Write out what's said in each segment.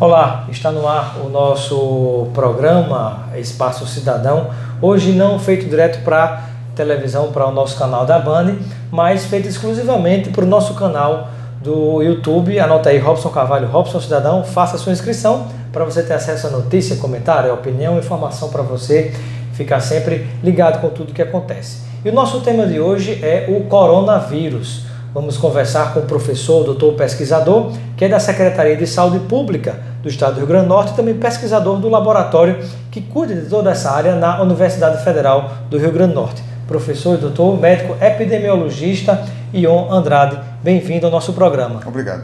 Olá, está no ar o nosso programa Espaço Cidadão, hoje não feito direto para televisão, para o nosso canal da Band, mas feito exclusivamente para o nosso canal do YouTube. Anota aí, Robson Carvalho, Robson Cidadão, faça a sua inscrição para você ter acesso a notícia, comentário, opinião, informação para você ficar sempre ligado com tudo que acontece. E o nosso tema de hoje é o coronavírus. Vamos conversar com o professor, doutor pesquisador, que é da Secretaria de Saúde Pública do Estado do Rio Grande do Norte e também pesquisador do laboratório que cuida de toda essa área na Universidade Federal do Rio Grande do Norte. Professor e doutor médico epidemiologista Ion Andrade, bem-vindo ao nosso programa. Obrigado.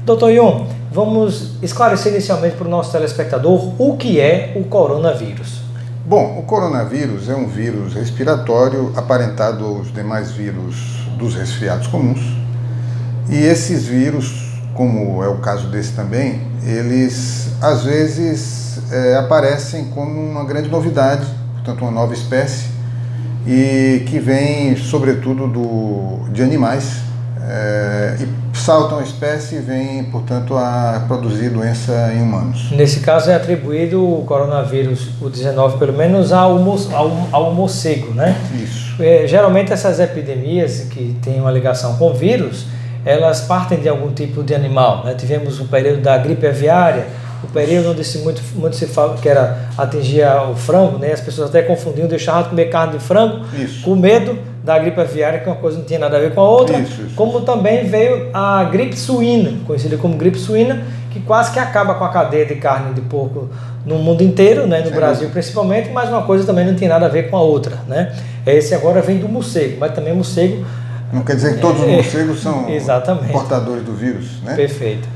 Doutor Ion, vamos esclarecer inicialmente para o nosso telespectador o que é o coronavírus. Bom, o coronavírus é um vírus respiratório aparentado aos demais vírus dos resfriados comuns. E esses vírus, como é o caso desse também, eles às vezes aparecem como uma grande novidade, portanto uma nova espécie, e que vem sobretudo de animais, e saltam a espécie e vêm, portanto, a produzir doença em humanos. Nesse caso é atribuído o coronavírus, o 19, pelo menos ao morcego, né? Isso. Geralmente essas epidemias que têm uma ligação com vírus, elas partem de algum tipo de animal, né? Tivemos o período da gripe aviária, o período onde muito se fala que atingia o frango, né? As pessoas até confundiam, deixavam de comer carne de frango. Isso. Com medo da gripe aviária, que uma coisa não tinha nada a ver com a outra. Isso. Como também veio a gripe suína, conhecida como gripe suína, que quase que acaba com a cadeia de carne de porco no mundo inteiro, né? No Brasil principalmente, mas uma coisa também não tem nada a ver com a outra, né? Esse agora vem do morcego, mas também morcego... Não quer dizer que todos os morcegos são portadores do vírus, né? Perfeito.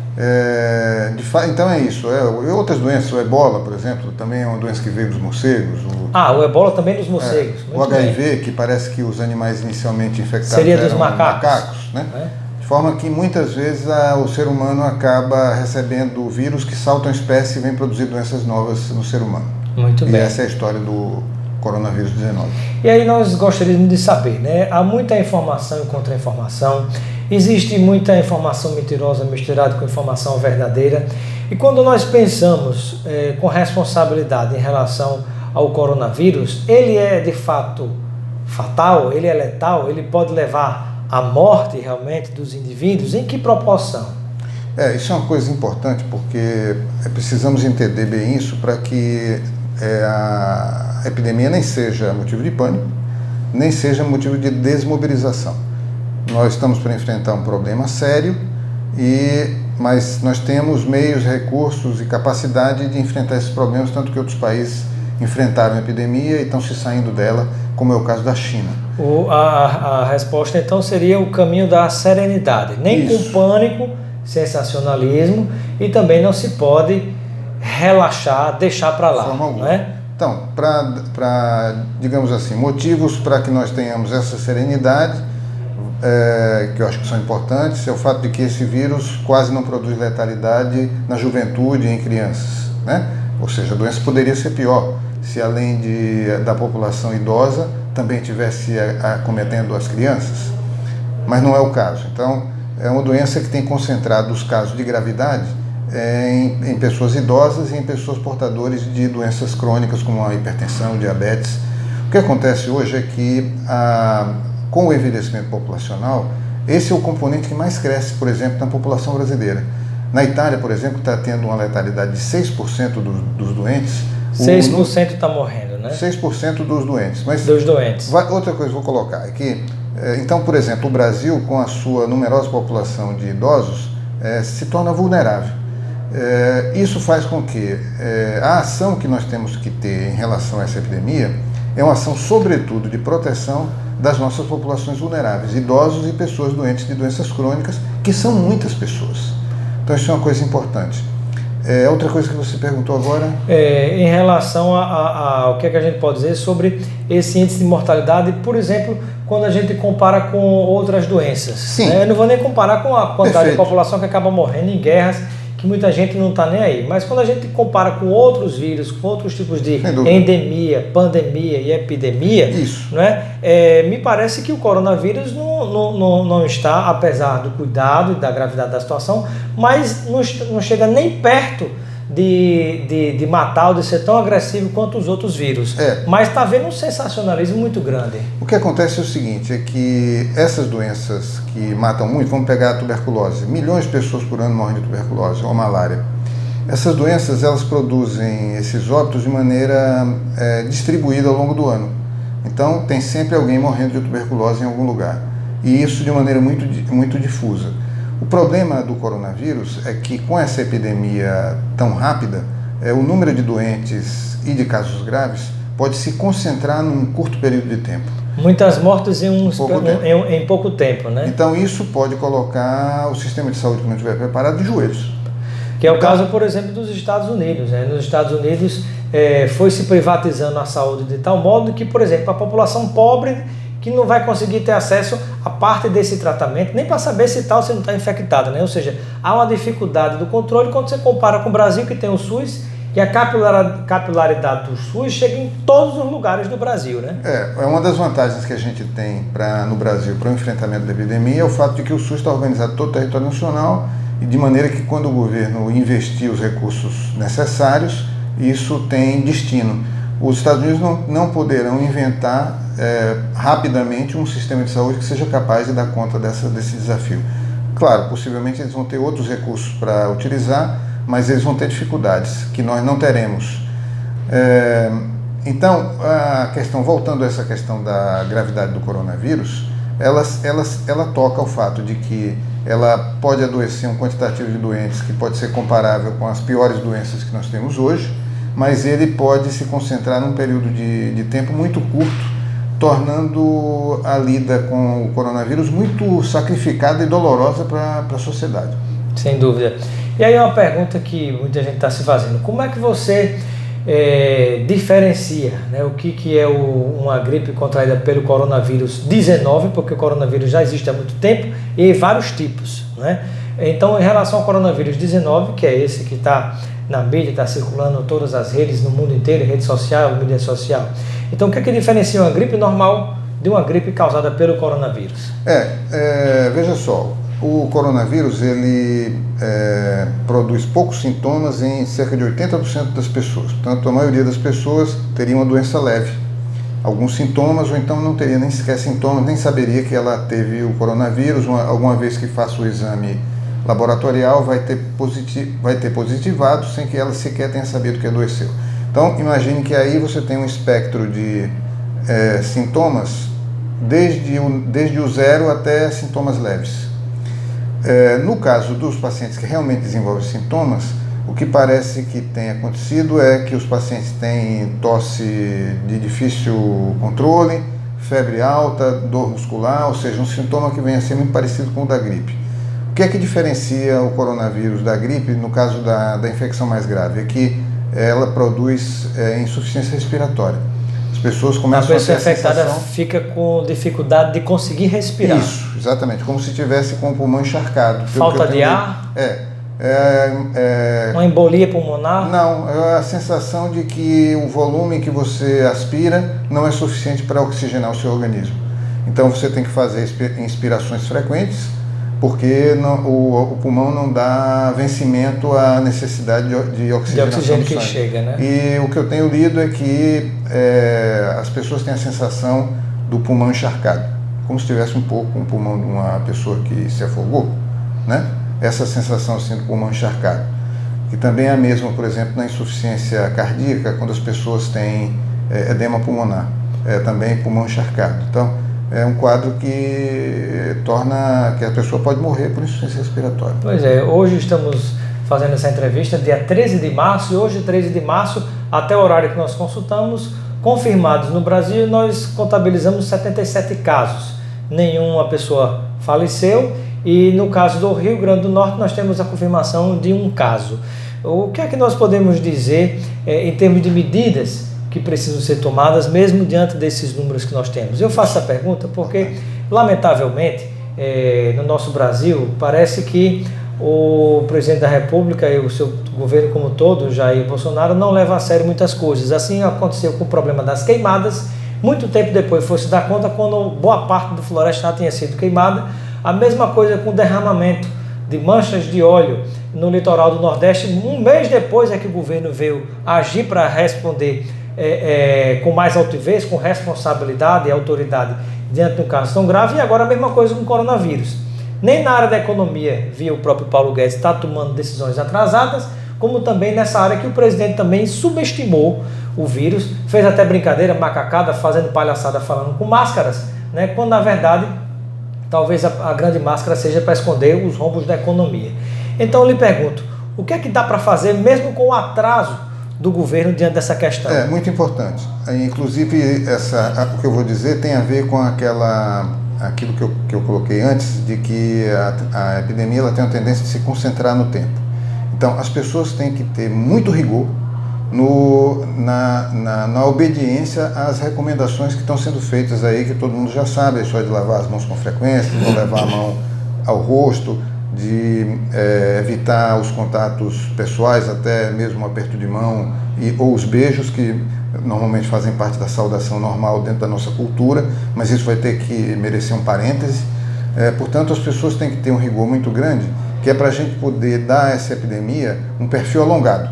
Então é isso. Outras doenças, o ebola, por exemplo, também é uma doença que veio dos morcegos. O ebola também dos morcegos. O HIV, que parece que os animais inicialmente infectados seria dos eram macacos, né? De forma que muitas vezes o ser humano acaba recebendo vírus que saltam a espécie e vêm produzir doenças novas no ser humano. Muito bem. E essa é a história do coronavírus 19. E aí nós gostaríamos de saber, né? Há muita informação e contra-informação, existe muita informação mentirosa misturada com informação verdadeira, e quando nós pensamos com responsabilidade em relação ao coronavírus, ele é de fato fatal, ele é letal, ele pode levar à morte realmente dos indivíduos, em que proporção? Isso é uma coisa importante, porque precisamos entender bem isso para que a epidemia nem seja motivo de pânico, nem seja motivo de desmobilização. Nós estamos para enfrentar um problema sério, mas nós temos meios, recursos e capacidade de enfrentar esses problemas, tanto que outros países enfrentaram a epidemia e estão se saindo dela, como é o caso da China. A resposta então seria o caminho da serenidade, nem Isso. com pânico, sensacionalismo, e também não se pode relaxar, deixar para lá, não é? Então, digamos assim, motivos para que nós tenhamos essa serenidade, que eu acho que são importantes, é o fato de que esse vírus quase não produz letalidade na juventude e em crianças, né? Ou seja, a doença poderia ser pior se além da população idosa também estivesse acometendo as crianças, mas não é o caso. Então, é uma doença que tem concentrado os casos de gravidade em pessoas idosas e em pessoas portadoras de doenças crônicas como a hipertensão, diabetes. O que acontece hoje é que, com o envelhecimento populacional, esse é o componente que mais cresce, por exemplo, na população brasileira. Na Itália, por exemplo, está tendo uma letalidade de 6% dos doentes. 6% está morrendo, né? 6% dos doentes. Mas dos doentes. Outra coisa que eu vou colocar é que, então, por exemplo, o Brasil, com a sua numerosa população de idosos, se torna vulnerável. Isso faz com que a ação que nós temos que ter em relação a essa epidemia é uma ação, sobretudo, de proteção das nossas populações vulneráveis, idosos e pessoas doentes de doenças crônicas, que são muitas pessoas. Então, isso é uma coisa importante. Outra coisa que você perguntou agora? Em relação ao que a gente pode dizer sobre esse índice de mortalidade, por exemplo, quando a gente compara com outras doenças. Sim. Eu não vou nem comparar com a quantidade Perfeito. de população que acaba morrendo em guerras, que muita gente não está nem aí. Mas quando a gente compara com outros vírus, com outros tipos de endemia, pandemia e epidemia, né, me parece que o coronavírus não está, apesar do cuidado e da gravidade da situação, mas não chega nem perto de matar ou de ser tão agressivo quanto os outros vírus. Mas está havendo um sensacionalismo muito grande. O que acontece é o seguinte, é que essas doenças que matam muito, vamos pegar a tuberculose, milhões de pessoas por ano morrem de tuberculose ou malária. Essas doenças, elas produzem esses óbitos de maneira distribuída ao longo do ano. Então tem sempre alguém morrendo de tuberculose em algum lugar. E isso de maneira muito difusa. O problema do coronavírus é que com essa epidemia tão rápida, o número de doentes e de casos graves pode se concentrar num curto período de tempo. Muitas mortes em pouco tempo, né? Então isso pode colocar o sistema de saúde que não estiver preparado de joelhos. Que é o caso, por exemplo, dos Estados Unidos. Né? Nos Estados Unidos foi se privatizando a saúde de tal modo que, por exemplo, a população pobre que não vai conseguir ter acesso a parte desse tratamento, nem para saber se está ou se não está infectada, né? Ou seja, há uma dificuldade do controle quando você compara com o Brasil, que tem o SUS, e a capilaridade do SUS chega em todos os lugares do Brasil, né? É uma das vantagens que a gente tem no Brasil para o enfrentamento da epidemia é o fato de que o SUS está organizado todo o território nacional e de maneira que quando o governo investir os recursos necessários, isso tem destino. Os Estados Unidos não poderão inventar rapidamente um sistema de saúde que seja capaz de dar conta desse desafio. Claro, possivelmente eles vão ter outros recursos para utilizar, mas eles vão ter dificuldades que nós não teremos. Então, voltando a essa questão da gravidade do coronavírus, ela toca ao fato de que ela pode adoecer um quantitativo de doentes que pode ser comparável com as piores doenças que nós temos hoje, mas ele pode se concentrar num período de tempo muito curto, tornando a lida com o coronavírus muito sacrificada e dolorosa para a sociedade. Sem dúvida. E aí uma pergunta que muita gente está se fazendo: como é que você diferencia, né, o que é uma gripe contraída pelo coronavírus 19, porque o coronavírus já existe há muito tempo e vários tipos, né? Então, em relação ao coronavírus 19, que é esse que está na mídia, está circulando em todas as redes no mundo inteiro, rede social, mídia social. Então, o que é que diferencia uma gripe normal de uma gripe causada pelo coronavírus? Veja só, o coronavírus ele produz poucos sintomas em cerca de 80% das pessoas. Portanto, a maioria das pessoas teria uma doença leve, alguns sintomas, ou então não teria nem sequer sintomas, nem saberia que ela teve o coronavírus. Alguma vez que faça o exame laboratorial, vai ter positivado sem que ela sequer tenha sabido que adoeceu. Então, imagine que aí você tem um espectro de sintomas desde o zero até sintomas leves. No caso dos pacientes que realmente desenvolvem sintomas, o que parece que tem acontecido é que os pacientes têm tosse de difícil controle, febre alta, dor muscular, ou seja, um sintoma que vem a ser muito parecido com o da gripe. O que é que diferencia o coronavírus da gripe no caso da infecção mais grave? É que ela produz insuficiência respiratória. As pessoas começam a ter a infectada fica com dificuldade de conseguir respirar. Isso, exatamente, como se tivesse com o pulmão encharcado. Falta de ar? Uma embolia pulmonar? Não, é a sensação de que o volume que você aspira não é suficiente para oxigenar o seu organismo. Então você tem que fazer inspirações frequentes, porque o pulmão não dá vencimento à necessidade de oxigenação do sangue. Que chega, né? E o que eu tenho lido é que as pessoas têm a sensação do pulmão encharcado, como se tivesse um pouco um pulmão de uma pessoa que se afogou, né? Essa sensação assim do pulmão encharcado. E também é a mesma, por exemplo, na insuficiência cardíaca, quando as pessoas têm edema pulmonar, também pulmão encharcado. Então, é um quadro que torna que a pessoa pode morrer por insuficiência respiratória. Pois é, hoje estamos fazendo essa entrevista dia 13 de março, e hoje, 13 de março, até o horário que nós consultamos, confirmados no Brasil, nós contabilizamos 77 casos. Nenhuma pessoa faleceu, e no caso do Rio Grande do Norte nós temos a confirmação de um caso. O que é que nós podemos dizer em termos de medidas que precisam ser tomadas, mesmo diante desses números que nós temos? Eu faço essa pergunta porque, lamentavelmente, no nosso Brasil, parece que o presidente da República e o seu governo como todo, Jair Bolsonaro, não leva a sério muitas coisas. Assim aconteceu com o problema das queimadas. Muito tempo depois foi se dar conta quando boa parte do floresta tinha sido queimada. A mesma coisa com o derramamento de manchas de óleo no litoral do Nordeste. Um mês depois é que o governo veio agir para responder com mais altivez, com responsabilidade e autoridade diante de um caso tão grave. E agora a mesma coisa com o coronavírus. Nem na área da economia, via o próprio Paulo Guedes, está tomando decisões atrasadas, como também nessa área que o presidente também subestimou o vírus, fez até brincadeira, macacada, fazendo palhaçada, falando com máscaras, né, quando na verdade talvez a grande máscara seja para esconder os rombos da economia. Então eu lhe pergunto, o que é que dá para fazer mesmo com o atraso do governo diante dessa questão? É muito importante. Inclusive, o que eu vou dizer tem a ver com aquilo que eu coloquei antes, de que a epidemia ela tem uma tendência de se concentrar no tempo. Então, as pessoas têm que ter muito rigor na obediência às recomendações que estão sendo feitas aí, que todo mundo já sabe, a história de lavar as mãos com frequência, de não levar a mão ao rosto, de evitar os contatos pessoais, até mesmo o aperto de mão ou os beijos, que normalmente fazem parte da saudação normal dentro da nossa cultura, mas isso vai ter que merecer um parêntese. Portanto, as pessoas têm que ter um rigor muito grande, que é para a gente poder dar a essa epidemia um perfil alongado,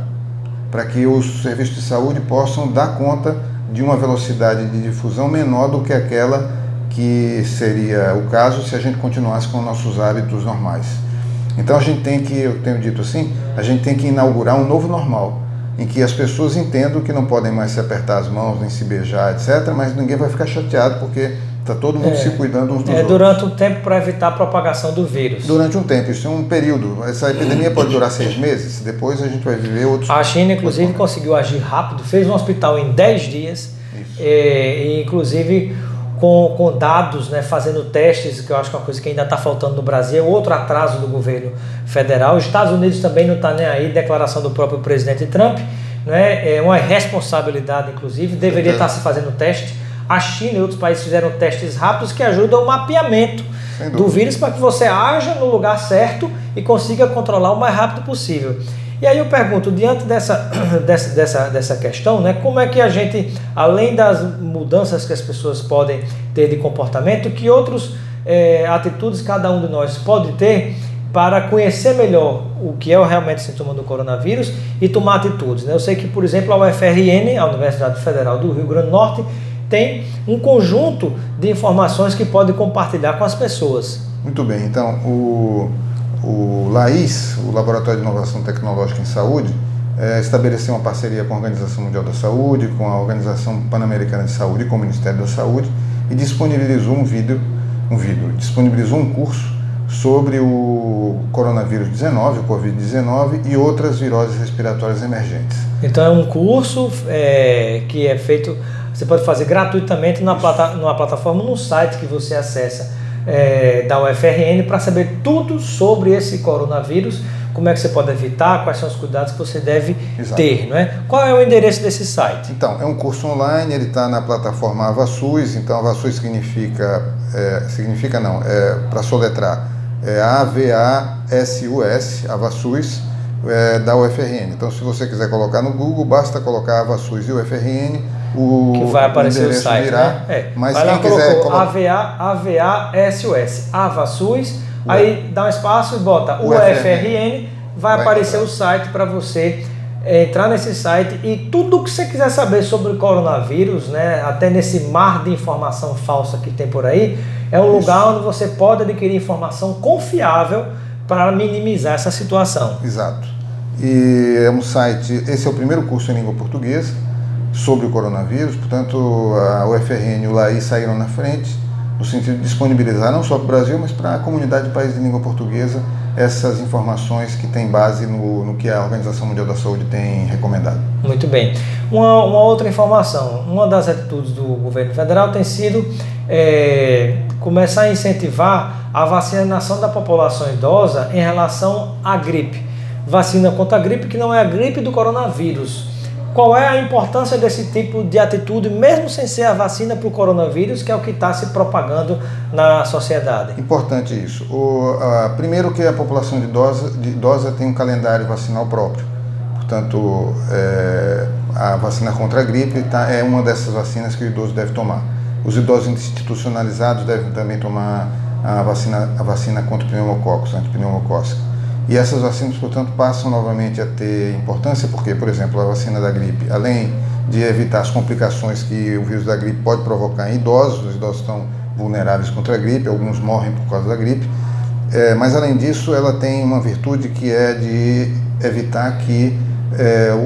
para que os serviços de saúde possam dar conta de uma velocidade de difusão menor do que aquela que seria o caso se a gente continuasse com nossos hábitos normais. Então a gente tem que, eu tenho dito assim, a gente tem que inaugurar um novo normal, em que as pessoas entendam que não podem mais se apertar as mãos, nem se beijar, etc., mas ninguém vai ficar chateado porque está todo mundo se cuidando uns dos outros. Durante um tempo para evitar a propagação do vírus. Durante um tempo, isso é um período. Essa epidemia pode durar 6 meses, depois a gente vai viver outros... A China, inclusive, conseguiu agir rápido, fez um hospital em 10 dias, e inclusive com dados, né, fazendo testes, que eu acho que é uma coisa que ainda está faltando no Brasil, outro atraso do governo federal. Os Estados Unidos também não está nem aí, declaração do próprio presidente Trump, né, é uma irresponsabilidade, inclusive, deveria estar se fazendo teste. A China e outros países fizeram testes rápidos que ajudam o mapeamento do vírus para que você haja no lugar certo e consiga controlar o mais rápido possível. E aí eu pergunto, diante dessa questão, né, como é que a gente, além das mudanças que as pessoas podem ter de comportamento, que outras atitudes cada um de nós pode ter para conhecer melhor o que é realmente sintoma do coronavírus e tomar atitudes, né? Eu sei que, por exemplo, a UFRN, a Universidade Federal do Rio Grande do Norte, tem um conjunto de informações que pode compartilhar com as pessoas. Muito bem, então o LAIS, o Laboratório de Inovação Tecnológica em Saúde, estabeleceu uma parceria com a Organização Mundial da Saúde, com a Organização Pan-Americana de Saúde e com o Ministério da Saúde e disponibilizou disponibilizou um curso sobre o coronavírus 19, o Covid-19 e outras viroses respiratórias emergentes. Então é um curso que é feito, você pode fazer gratuitamente numa plataforma, no site que você acessa da UFRN para saber tudo sobre esse coronavírus, como é que você pode evitar, quais são os cuidados que você deve ter, não é? Qual é o endereço desse site? Então, é um curso online, ele está na plataforma AvaSUS, então AvaSUS para soletrar, AVASUS, AvaSUS, da UFRN. Então, se você quiser colocar no Google, basta colocar AvaSUS e UFRN, que vai aparecer o site, virá, né? Mas vai quem lá, quiser colocou AVASUS, AvaSUS, aí dá um espaço e bota UFRN, vai aparecer o site para você entrar nesse site e tudo o que você quiser saber sobre o coronavírus, né, até nesse mar de informação falsa que tem por aí, é um lugar onde você pode adquirir informação confiável para minimizar essa situação. Exato. E é um site, esse é o primeiro curso em língua portuguesa sobre o coronavírus, portanto a UFRN e o LAI saíram na frente no sentido de disponibilizar não só para o Brasil, mas para a comunidade de países de língua portuguesa essas informações que têm base no que a Organização Mundial da Saúde tem recomendado. Muito bem. Uma outra informação, uma das atitudes do governo federal tem sido começar a incentivar a vacinação da população idosa em relação à gripe. Vacina contra a gripe, que não é a gripe do coronavírus. Qual é a importância desse tipo de atitude, mesmo sem ser a vacina para o coronavírus, que é o que está se propagando na sociedade? Importante isso. Primeiro que a população idosa tem um calendário vacinal próprio. Portanto, a vacina contra a gripe é uma dessas vacinas que o idoso deve tomar. Os idosos institucionalizados devem também tomar a vacina contra o pneumococos, antipneumocócica. E essas vacinas, portanto, passam novamente a ter importância, porque, por exemplo, a vacina da gripe, além de evitar as complicações que o vírus da gripe pode provocar em idosos, os idosos estão vulneráveis contra a gripe, alguns morrem por causa da gripe, mas além disso ela tem uma virtude que é de evitar que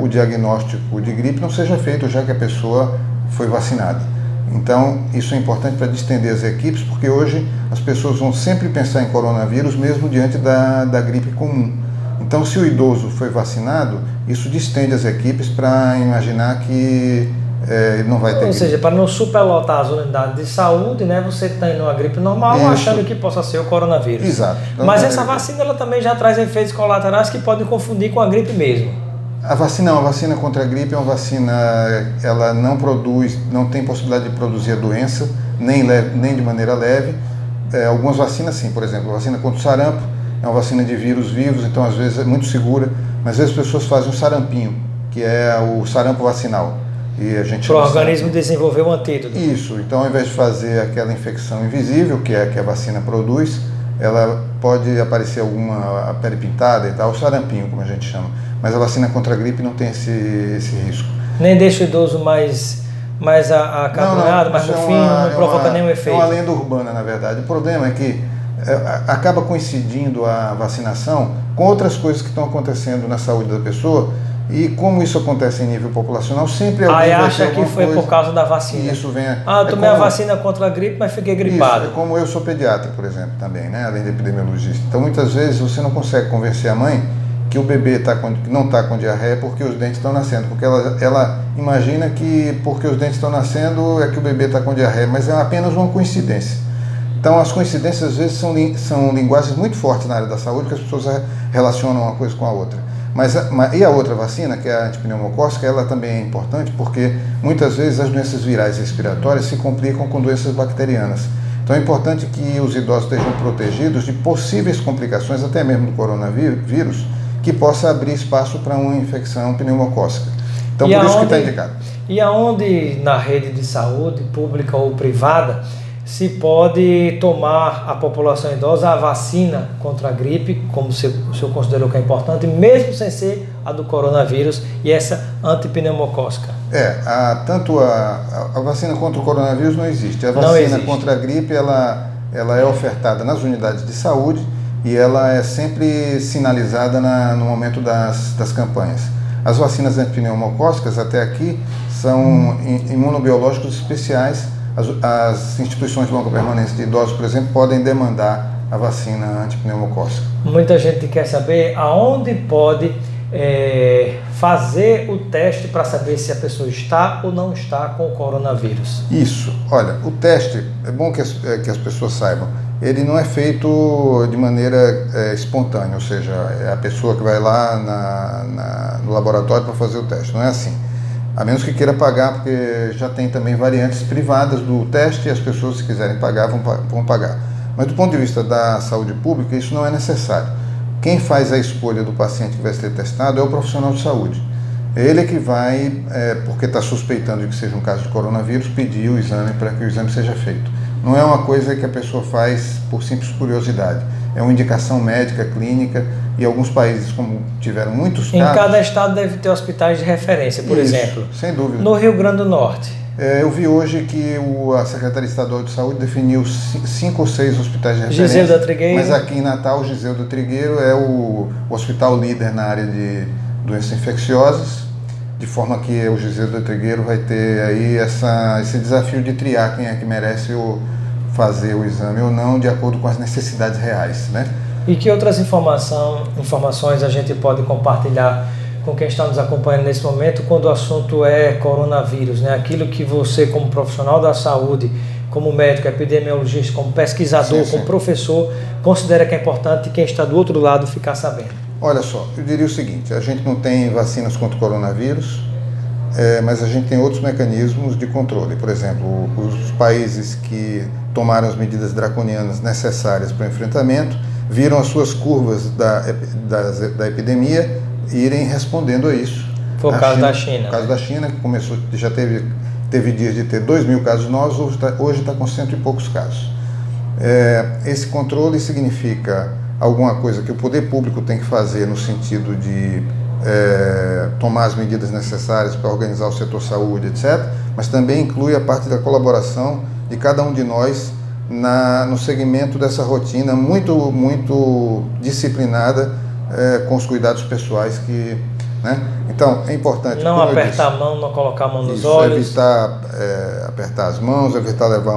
o diagnóstico de gripe não seja feito já que a pessoa foi vacinada. Então, isso é importante para distender as equipes, porque hoje as pessoas vão sempre pensar em coronavírus, mesmo diante da gripe comum. Então, se o idoso foi vacinado, isso distende as equipes para imaginar que ele não vai ter gripe. Ou seja, para não superlotar as unidades de saúde, né, você está indo uma gripe normal, isso, achando que possa ser o coronavírus. Exato. Então, mas essa vacina ela também já traz efeitos colaterais que podem confundir com a gripe mesmo. A vacina contra a gripe é uma vacina, ela não tem possibilidade de produzir a doença, nem de maneira leve. Algumas vacinas sim, por exemplo, a vacina contra o sarampo é uma vacina de vírus vivos, então às vezes é muito segura, mas às vezes as pessoas fazem um sarampinho, que é o sarampo vacinal. E a gente para o organismo desenvolver um antídoto. Isso, então ao invés de fazer aquela infecção invisível, que a vacina produz, ela pode aparecer alguma pele pintada e tal, o sarampinho, como a gente chama. Mas a vacina contra a gripe não tem esse risco. Nem deixa o idoso mais acabrunhado, mais fofinho, não provoca nenhum efeito. É uma lenda urbana, na verdade. O problema é que acaba coincidindo a vacinação com outras coisas que estão acontecendo na saúde da pessoa, e como isso acontece em nível populacional, sempre alguém vai acha que foi por causa da vacina. Isso vem. Eu tomei a vacina contra a gripe, mas fiquei gripado. Isso, é como eu sou pediatra, por exemplo, também, né? Além de epidemiologista. Então, muitas vezes você não consegue convencer a mãe que o bebê não está com diarreia porque os dentes estão nascendo, porque ela imagina que porque os dentes estão nascendo é que o bebê está com diarreia, mas é apenas uma coincidência. Então, as coincidências às vezes são linguagens muito fortes na área da saúde, que as pessoas relacionam uma coisa com a outra. E a outra vacina, que é a antipneumocócica, ela também é importante porque muitas vezes as doenças virais respiratórias se complicam com doenças bacterianas. Então é importante que os idosos estejam protegidos de possíveis complicações, até mesmo do coronavírus, que possa abrir espaço para uma infecção pneumocócica. Então, por isso que está indicado. E aonde na rede de saúde, pública ou privada, se pode tomar a população idosa a vacina contra a gripe, como o senhor considerou que é importante, mesmo sem ser a do coronavírus e essa antipneumocócica? Tanto a vacina contra o coronavírus não existe. A vacina contra a gripe, ela é ofertada nas unidades de saúde, e ela é sempre sinalizada no momento das campanhas. As vacinas antipneumocócicas, até aqui, são imunobiológicos especiais. As instituições de longa permanência de idosos, por exemplo, podem demandar a vacina antipneumocócica. Muita gente quer saber aonde pode fazer o teste para saber se a pessoa está ou não está com o coronavírus. Isso. Olha, o teste, é bom que as pessoas saibam, ele não é feito de maneira espontânea, ou seja, é a pessoa que vai lá no laboratório para fazer o teste. Não é assim. A menos que queira pagar, porque já tem também variantes privadas do teste e as pessoas, se quiserem pagar, vão pagar. Mas do ponto de vista da saúde pública, isso não é necessário. Quem faz a escolha do paciente que vai ser testado é o profissional de saúde. Ele é que vai, porque está suspeitando de que seja um caso de coronavírus, pedir o exame para que o exame seja feito. Não é uma coisa que a pessoa faz por simples curiosidade. É uma indicação médica, clínica, e alguns países, como tiveram muitos casos... Em cada estado deve ter hospitais de referência, por exemplo. Sem dúvida. No Rio Grande do Norte. Eu vi hoje que a Secretaria Estadual de Saúde definiu 5 ou 6 hospitais de referência. Giseu da Trigueiro. Mas aqui em Natal, o Giseu da Trigueiro é o hospital líder na área de doenças infecciosas, de forma que o Giseu da Trigueiro vai ter aí esse desafio de triar quem é que merece fazer o exame ou não, de acordo com as necessidades reais, né? E que outras informações a gente pode compartilhar com quem está nos acompanhando nesse momento quando o assunto é coronavírus, né? Aquilo que você, como profissional da saúde, como médico, epidemiologista, como pesquisador, sim. como professor, considera que é importante quem está do outro lado ficar sabendo? Olha só, eu diria o seguinte, a gente não tem vacinas contra o coronavírus, mas a gente tem outros mecanismos de controle. Por exemplo, os países que tomaram as medidas draconianas necessárias para o enfrentamento viram as suas curvas da epidemia irem respondendo a isso. Foi o caso da China. O caso da China, que começou, já teve dias de ter 2.000 casos novos, hoje está com 100 e poucos casos. Esse controle significa alguma coisa que o poder público tem que fazer no sentido de tomar as medidas necessárias para organizar o setor saúde, etc., mas também inclui a parte da colaboração de cada um de nós no segmento dessa rotina muito disciplinada com os cuidados pessoais que... Né? Então, é importante... Não apertar a mão, não colocar a mão nos olhos. Evitar apertar as mãos, evitar levar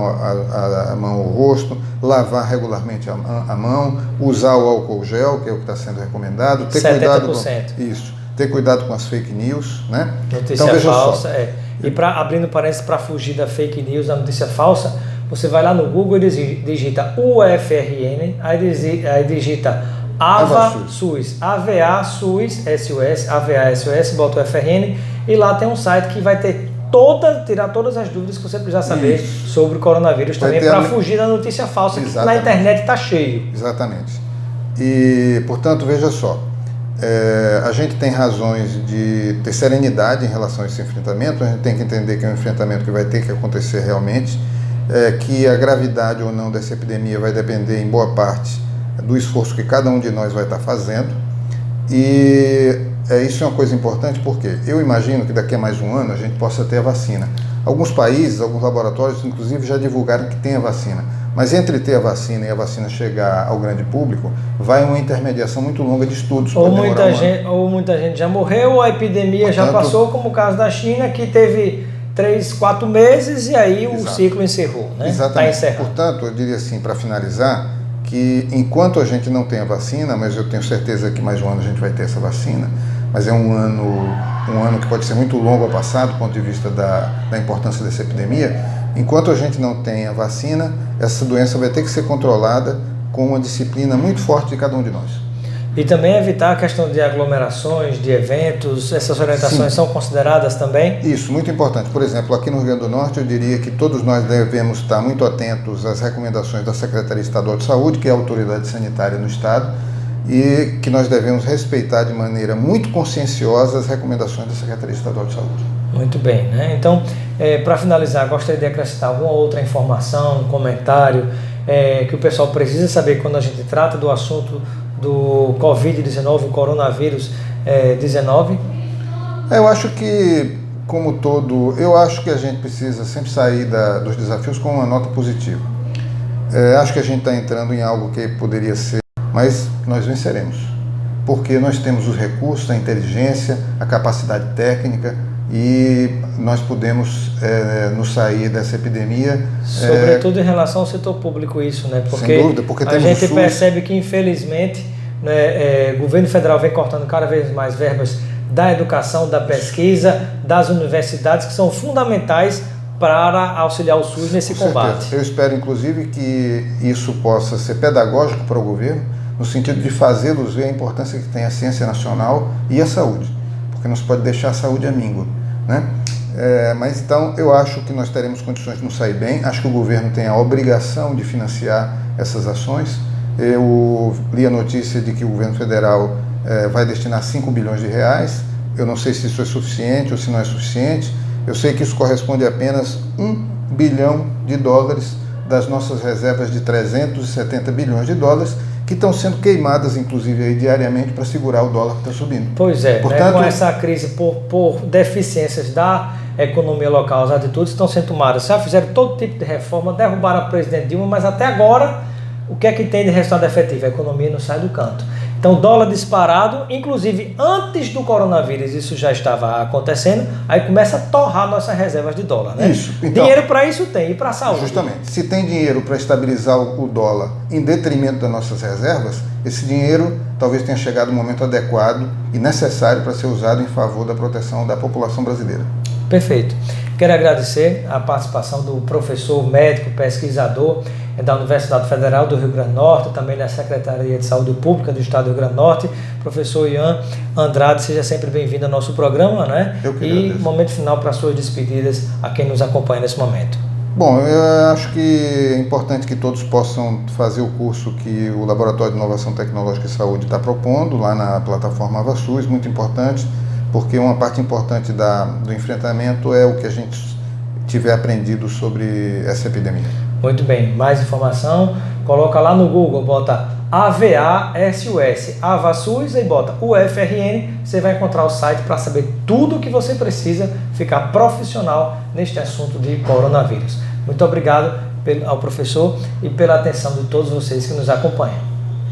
a mão ao rosto, lavar regularmente a mão, usar o álcool gel, que é o que está sendo recomendado. Ter 70%. Ter cuidado com as fake news. Né? Notícia então, veja falsa. Só. E abrindo parênteses, para fugir da fake news, da notícia falsa, você vai lá no Google e digita UFRN, aí digita AVA-SUS, AVA-SUS, SUS, AVA-SUS, bota o FRN, e lá tem um site que vai ter tirar todas as dúvidas que você precisa saber sobre o coronavírus também, para fugir da notícia falsa, que na internet está cheio. Exatamente. E, portanto, veja só, a gente tem razões de ter serenidade em relação a esse enfrentamento, a gente tem que entender que é um enfrentamento que vai ter que acontecer realmente, que a gravidade ou não dessa epidemia vai depender, em boa parte, do esforço que cada um de nós vai estar fazendo, e isso é uma coisa importante porque eu imagino que daqui a mais um ano a gente possa ter a vacina. Alguns países, alguns laboratórios, inclusive, já divulgaram que tem a vacina, mas entre ter a vacina e a vacina chegar ao grande público, vai uma intermediação muito longa de estudos. Ou muita gente já morreu, ou a epidemia já passou, como o caso da China, que teve 3, 4 meses e aí o ciclo encerrou, né? Exatamente. Tá. Portanto, eu diria assim, para finalizar, que enquanto a gente não tem a vacina, mas eu tenho certeza que mais um ano a gente vai ter essa vacina, mas é um ano que pode ser muito longo a passar do ponto de vista da importância dessa epidemia. Enquanto a gente não tem a vacina, essa doença vai ter que ser controlada com uma disciplina muito forte de cada um de nós. E também evitar a questão de aglomerações, de eventos, essas orientações são consideradas também? Isso, muito importante. Por exemplo, aqui no Rio Grande do Norte, eu diria que todos nós devemos estar muito atentos às recomendações da Secretaria Estadual de Saúde, que é a autoridade sanitária no Estado, e que nós devemos respeitar de maneira muito conscienciosa as recomendações da Secretaria Estadual de Saúde. Muito bem, né? Então, para finalizar, gostaria de acrescentar alguma outra informação, um comentário que o pessoal precisa saber quando a gente trata do assunto do Covid-19, o coronavírus 19? Eu acho que, como todo, eu acho que a gente precisa sempre sair dos desafios com uma nota positiva. Acho que a gente está entrando em algo que poderia ser, mas nós venceremos, porque nós temos os recursos, a inteligência, a capacidade técnica e nós podemos nos sair dessa epidemia. Sobretudo em relação ao setor público isso, né? Porque, sem dúvida, porque a gente percebe que infelizmente o governo federal vem cortando cada vez mais verbas da educação, da pesquisa, das universidades, que são fundamentais para auxiliar o SUS nesse combate. Eu espero, inclusive, que isso possa ser pedagógico para o governo, no sentido de fazê-los ver a importância que tem a ciência nacional e a saúde, porque não se pode deixar a saúde à míngua, né? Mas então eu acho que nós teremos condições de nos sair bem, acho que o governo tem a obrigação de financiar essas ações. Eu li a notícia de que o governo federal vai destinar 5 bilhões de reais, eu não sei se isso é suficiente ou se não é suficiente, eu sei que isso corresponde a apenas 1 bilhão de dólares das nossas reservas de 370 bilhões de dólares, que estão sendo queimadas, inclusive, aí, diariamente para segurar o dólar que está subindo. Pois é, portanto, com essa crise por deficiências da economia local, as atitudes estão sendo tomadas. Já fizeram todo tipo de reforma, derrubaram a presidente Dilma, mas até agora, o que é que tem de resultado efetivo? A economia não sai do canto. Então, dólar disparado, inclusive antes do coronavírus, isso já estava acontecendo, aí começa a torrar nossas reservas de dólar, né? Isso. Então, dinheiro para isso tem, e para a saúde. Justamente. Se tem dinheiro para estabilizar o dólar em detrimento das nossas reservas, esse dinheiro talvez tenha chegado no momento adequado e necessário para ser usado em favor da proteção da população brasileira. Perfeito. Quero agradecer a participação do professor, médico, pesquisador, é da Universidade Federal do Rio Grande do Norte, também da Secretaria de Saúde Pública do Estado do Rio Grande do Norte. Professor Ian Andrade, seja sempre bem-vindo ao nosso programa, né? Eu que E agradeço. momento final para suas despedidas a quem nos acompanha nesse momento. Bom, eu acho que é importante que todos possam fazer o curso que o Laboratório de Inovação Tecnológica e Saúde está propondo lá na plataforma AvaSUS, muito importante, porque uma parte importante do enfrentamento é o que a gente tiver aprendido sobre essa epidemia. Muito bem, mais informação, coloca lá no Google, bota AVASUS, AvaSUS, e bota UFRN, você vai encontrar o site para saber tudo o que você precisa ficar profissional neste assunto de coronavírus. Muito obrigado ao professor e pela atenção de todos vocês que nos acompanham.